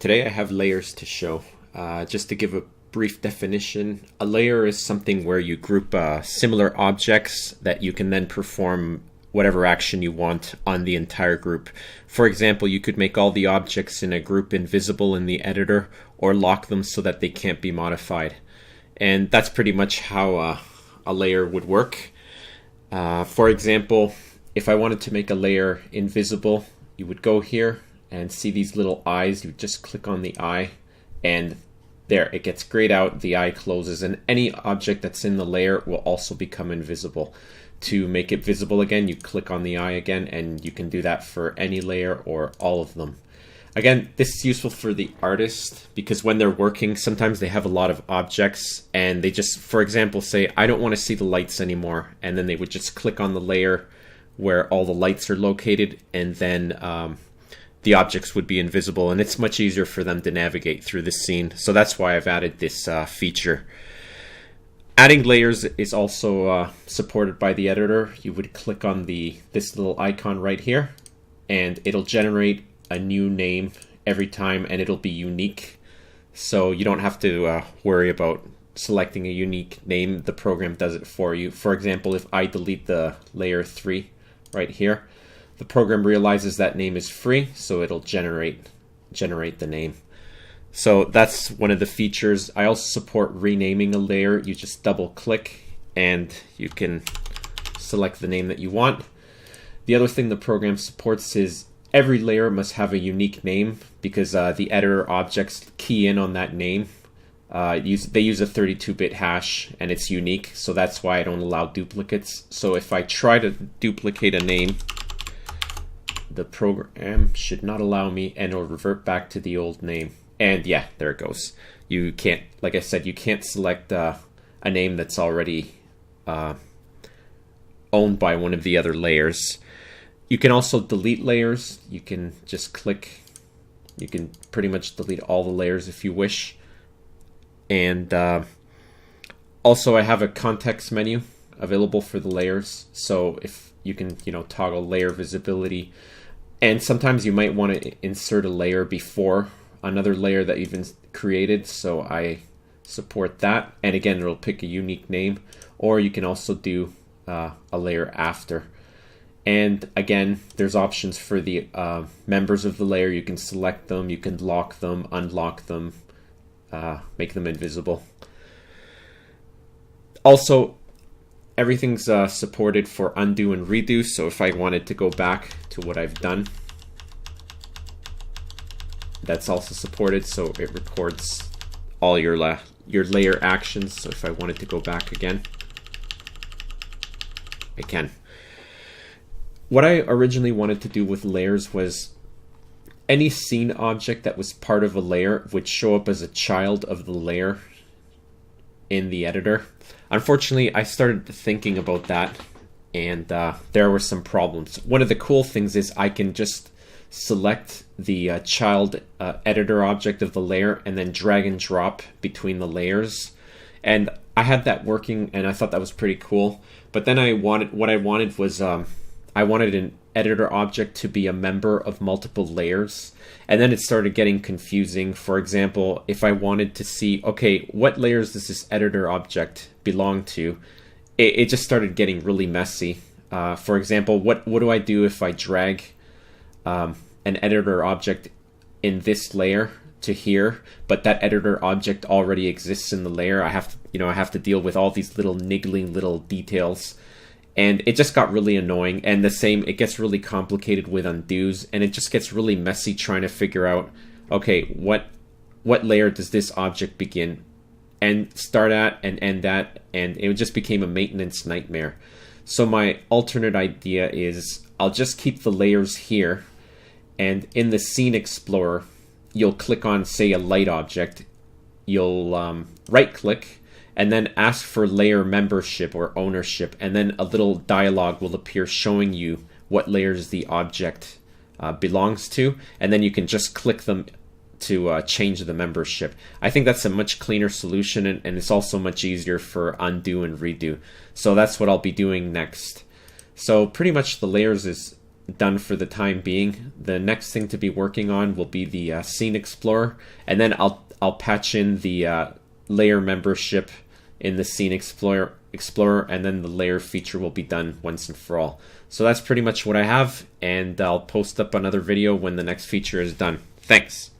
Today I have layers to show. Just to give a brief definition, a layer is something where you group similar objects that you can then perform whatever action you want on the entire group. For example, you could make all the objects in a group invisible in the editor or lock them so that they can't be modified. And that's pretty much how a layer would work. For example, if I wanted to make a layer invisible, you would go here and see these little eyes. You would just click on the eye and there, it gets grayed out, the eye closes, and any object that's in the layer will also become invisible. To make it visible again, you click on the eye again, and you can do that for any layer or all of them. Again, this is useful for the artist because when they're working, sometimes they have a lot of objects and they just, for example, say, I don't want to see the lights anymore. And then they would just click on the layer where all the lights are located, and then the objects would be invisible, and it's much easier for them to navigate through the scene. So that's why I've added this feature. Adding layers is also supported by the editor. You would click on this little icon right here, and it'll generate a new name every time, and it'll be unique. So you don't have to worry about selecting a unique name. The program does it for you. For example, if I delete the layer 3 right here, the program realizes that name is free, so it'll generate the name. So that's one of the features. I also support renaming a layer. You just double click and you can select the name that you want. The other thing the program supports is every layer must have a unique name because the editor objects key in on that name. They use a 32-bit hash and it's unique, so that's why I don't allow duplicates. So if I try to duplicate a name, the program should not allow me, and it'll revert back to the old name. And yeah, there it goes. You can't, like I said, you can't select a name that's already owned by one of the other layers. You can also delete layers. You can just click. You can pretty much delete all the layers if you wish. And also I have a context menu available for the layers. So if you can, toggle layer visibility. And sometimes you might want to insert a layer before another layer that you've created, so I support that. And again, it'll pick a unique name, or you can also do a layer after. And again, there's options for the members of the layer. You can select them, you can lock them, unlock them, make them invisible. Also, everything's supported for undo and redo, so if I wanted to go back to what I've done, that's also supported, so it records all your layer actions. So if I wanted to go back again, I can. What I originally wanted to do with layers was any scene object that was part of a layer would show up as a child of the layer in the editor. Unfortunately, I started thinking about that, and there were some problems. One of the cool things is I can just select the child editor object of the layer and then drag and drop between the layers. And I had that working, and I thought that was pretty cool. But then I wanted an editor object to be a member of multiple layers, and then it started getting confusing. For example, if I wanted to see, okay, what layers does this editor object belong to, it just started getting really messy. For example, what do I do if I drag an editor object in this layer to here, but that editor object already exists in the layer? I have to deal with all these little niggling little details. And it just got really annoying, and it gets really complicated with undos, and it just gets really messy trying to figure out, okay, what layer does this object begin and start at and end at, and it just became a maintenance nightmare. So my alternate idea is I'll just keep the layers here, and in the Scene Explorer, you'll click on, say, a light object, you'll right-click, and then ask for layer membership or ownership, and then a little dialog will appear showing you what layers the object belongs to, and then you can just click them to change the membership. I think that's a much cleaner solution, and it's also much easier for undo and redo. So that's what I'll be doing next. So pretty much the layers is done for the time being. The next thing to be working on will be the Scene Explorer, and then I'll patch in the layer membership in the Scene Explorer, and then the layer feature will be done once and for all. So that's pretty much what I have, and I'll post up another video when the next feature is done. Thanks.